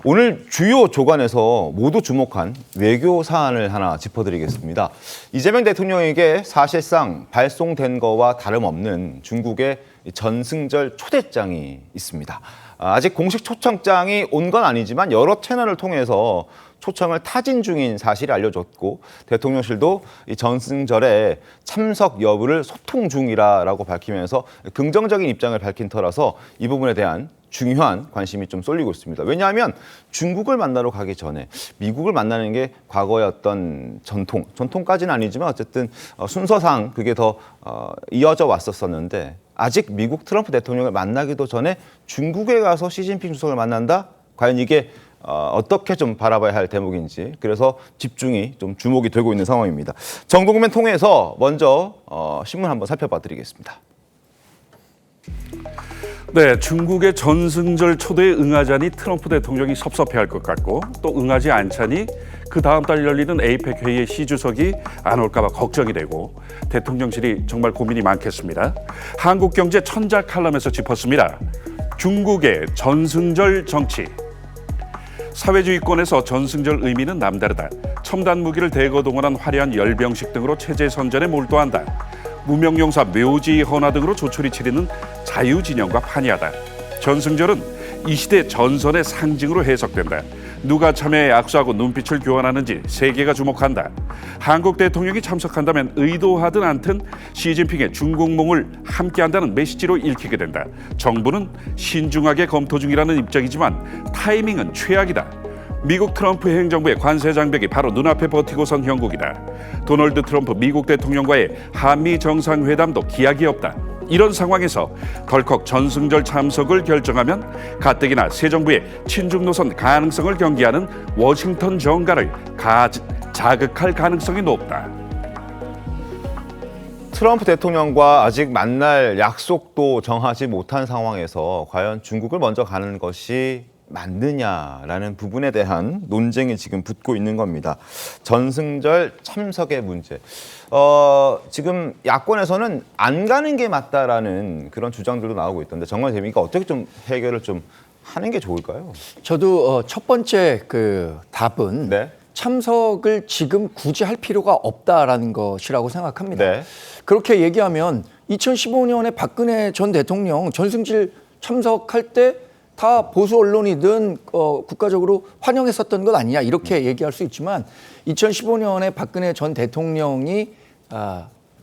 오늘 주요 조간에서 모두 주목한 외교 사안을 하나 짚어드리겠습니다. 이재명 대통령에게 사실상 발송된 거와 다름없는 중국의 전승절 초대장이 있습니다. 아직 공식 초청장이 온 건 아니지만 여러 채널을 통해서 초청을 타진 중인 사실이 알려졌고 대통령실도 이 전승절에 참석 여부를 소통 중이라고 밝히면서 긍정적인 입장을 밝힌 터라서 이 부분에 대한 중요한 관심이 좀 쏠리고 있습니다. 왜냐하면 중국을 만나러 가기 전에 미국을 만나는 게 과거의 어떤 전통까지는 아니지만 어쨌든 순서상 그게 더 이어져 왔었는데 아직 미국 트럼프 대통령을 만나기도 전에 중국에 가서 시진핑 주석을 만난다? 과연 이게 어떻게 좀 바라봐야 할 대목인지 그래서 집중이 좀 주목이 되고 있는 상황입니다. 정도구면 통해서 먼저 신문 한번 살펴봐 드리겠습니다. 네, 중국의 전승절 초대에 응하자니 트럼프 대통령이 섭섭해할 것 같고 또 응하지 않자니 그 다음 달 열리는 에이펙 회의에 시 주석이 안 올까 봐 걱정이 되고 대통령실이 정말 고민이 많겠습니다. 한국경제 천자 칼럼에서 짚었습니다. 중국의 전승절 정치. 사회주의권에서 전승절 의미는 남다르다. 첨단 무기를 대거 동원한 화려한 열병식 등으로 체제 선전에 몰두한다. 무명용사 묘지 헌화 등으로 조촐히 치르는 자유진영과 판이하다. 전승절은 이 시대 전선의 상징으로 해석된다. 누가 참여에 악수하고 눈빛을 교환하는지 세계가 주목한다. 한국 대통령이 참석한다면 의도하든 않든 시진핑의 중국몽을 함께한다는 메시지로 읽히게 된다. 정부는 신중하게 검토 중이라는 입장이지만 타이밍은 최악이다. 미국 트럼프 행정부의 관세 장벽이 바로 눈앞에 버티고선 형국이다. 도널드 트럼프 미국 대통령과의 한미 정상회담도 기약이 없다. 이런 상황에서 덜컥 전승절 참석을 결정하면 가뜩이나 새 정부의 친중 노선 가능성을 경계하는 워싱턴 정가를 자극할 가능성이 높다. 트럼프 대통령과 아직 만날 약속도 정하지 못한 상황에서 과연 중국을 먼저 가는 것이 맞느냐라는 부분에 대한 논쟁이 지금 붙고 있는 겁니다. 전승절 참석의 문제. 지금 야권에서는 안 가는 게 맞다라는 그런 주장들도 나오고 있던데 정말 재미가 어떻게 좀 해결을 좀 하는 게 좋을까요? 저도 첫 번째 그 답은 네. 참석을 지금 굳이 할 필요가 없다라는 것이라고 생각합니다. 네. 그렇게 얘기하면 2015년에 박근혜 전 대통령 전승절 참석할 때 다 보수 언론이든 국가적으로 환영했었던 것 아니냐 이렇게 얘기할 수 있지만 2015년에 박근혜 전 대통령이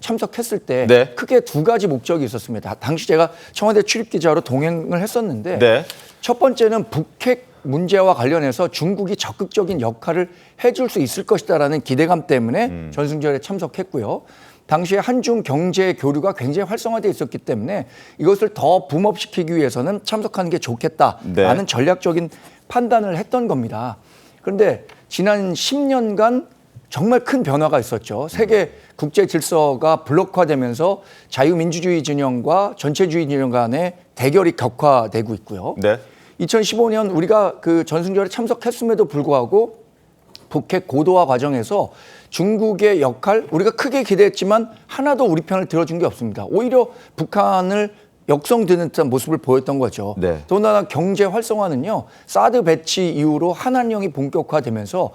참석했을 때 네. 크게 두 가지 목적이 있었습니다. 당시 제가 청와대 출입기자로 동행을 했었는데 네. 첫 번째는 북핵 문제와 관련해서 중국이 적극적인 역할을 해줄 수 있을 것이다라는 기대감 때문에 전승절에 참석했고요. 당시에 한중 경제 교류가 굉장히 활성화되어 있었기 때문에 이것을 더 붐업시키기 위해서는 참석하는 게 좋겠다라는 네. 전략적인 판단을 했던 겁니다. 그런데 지난 10년간 정말 큰 변화가 있었죠. 세계 국제 질서가 블록화되면서 자유민주주의 진영과 전체주의 진영 간의 대결이 격화되고 있고요. 네. 2015년 우리가 그 전승절에 참석했음에도 불구하고 북핵 고도화 과정에서 중국의 역할 우리가 크게 기대했지만 하나도 우리 편을 들어준 게 없습니다. 오히려 북한을 역성드는 듯한 모습을 보였던 거죠. 네. 더군다나 경제 활성화는요. 사드 배치 이후로 한한령이 본격화되면서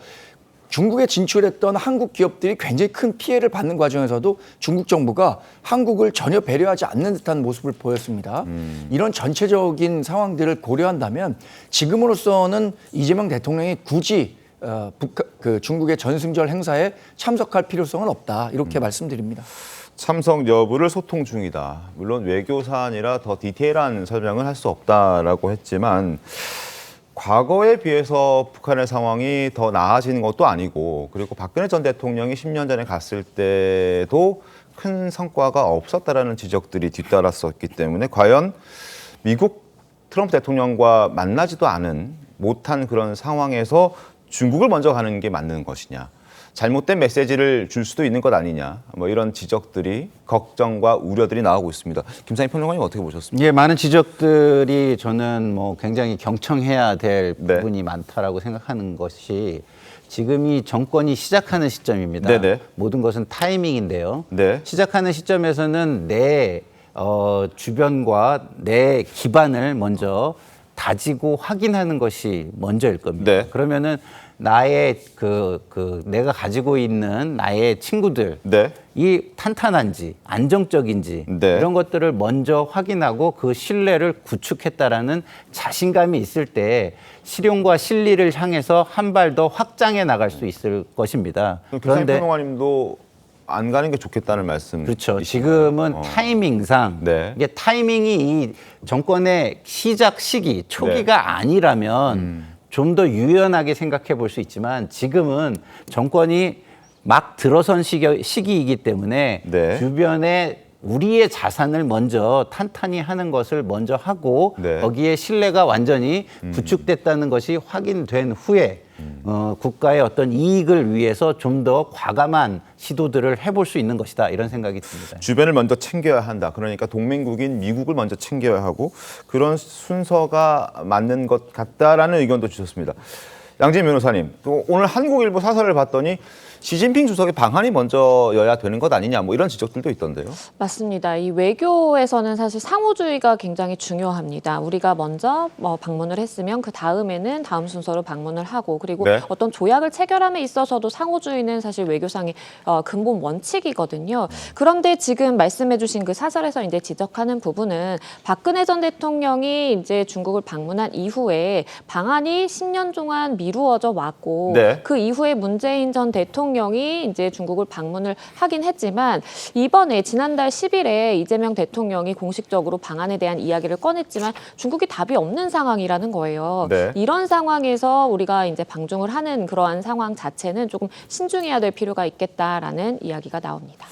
중국에 진출했던 한국 기업들이 굉장히 큰 피해를 받는 과정에서도 중국 정부가 한국을 전혀 배려하지 않는 듯한 모습을 보였습니다. 이런 전체적인 상황들을 고려한다면 지금으로서는 이재명 대통령이 굳이 중국의 전승절 행사에 참석할 필요성은 없다. 이렇게 말씀드립니다. 참석 여부를 소통 중이다. 물론 외교 사안이라 더 디테일한 설명은 할 수 없다라고 했지만 과거에 비해서 북한의 상황이 더 나아지는 것도 아니고 그리고 박근혜 전 대통령이 10년 전에 갔을 때도 큰 성과가 없었다라는 지적들이 뒤따랐었기 때문에 과연 미국 트럼프 대통령과 만나지도 못한 그런 상황에서 중국을 먼저 가는 게 맞는 것이냐. 잘못된 메시지를 줄 수도 있는 것 아니냐. 뭐 이런 지적들이 걱정과 우려들이 나오고 있습니다. 김상희 평론가님 어떻게 보셨습니까? 예, 많은 지적들이 저는 뭐 굉장히 경청해야 될 네. 부분이 많다라고 생각하는 것이 지금이 정권이 시작하는 시점입니다. 네네. 모든 것은 타이밍인데요. 네. 시작하는 시점에서는 내 주변과 내 기반을 먼저 다지고 확인하는 것이 먼저일 겁니다. 네. 그러면은 나의 내가 가지고 있는 나의 친구들 네. 이 탄탄한지 안정적인지 네. 이런 것들을 먼저 확인하고 그 신뢰를 구축했다라는 자신감이 있을 때 실용과 실리를 향해서 한 발 더 확장해 나갈 수 있을 것입니다. 그런데 평론가님도 안 가는 게 좋겠다는 말씀. 그렇죠. 지금은 타이밍상 네. 이게 타이밍이 이 정권의 시작 시기 초기가 네. 아니라면 좀 더 유연하게 생각해 볼 수 있지만 지금은 정권이 막 들어선 시기이기 때문에 네. 주변에 우리의 자산을 먼저 탄탄히 하는 것을 먼저 하고 네. 거기에 신뢰가 완전히 구축됐다는 것이 확인된 후에 국가의 어떤 이익을 위해서 좀 더 과감한 시도들을 해볼 수 있는 것이다 이런 생각이 듭니다. 주변을 먼저 챙겨야 한다. 그러니까 동맹국인 미국을 먼저 챙겨야 하고 그런 순서가 맞는 것 같다라는 의견도 주셨습니다. 양진 변호사님, 또 오늘 한국일보 사설을 봤더니 시진핑 주석의 방한이 먼저여야 되는 것 아니냐 뭐 이런 지적들도 있던데요. 맞습니다. 이 외교에서는 사실 상호주의가 굉장히 중요합니다. 우리가 먼저 방문을 했으면 그 다음에는 다음 순서로 방문을 하고 그리고 네. 어떤 조약을 체결함에 있어서도 상호주의는 사실 외교상의 근본 원칙이거든요. 그런데 지금 말씀해주신 그 사설에서 이제 지적하는 부분은 박근혜 전 대통령이 이제 중국을 방문한 이후에 방한이 10년 동안 미루어져 왔고 네. 그 이후에 문재인 전 대통령이 이제 중국을 방문을 하긴 했지만 이번에 지난달 10일에 이재명 대통령이 공식적으로 방한에 대한 이야기를 꺼냈지만 중국이 답이 없는 상황이라는 거예요. 네. 이런 상황에서 우리가 이제 방중을 하는 그러한 상황 자체는 조금 신중해야 될 필요가 있겠다라는 이야기가 나옵니다.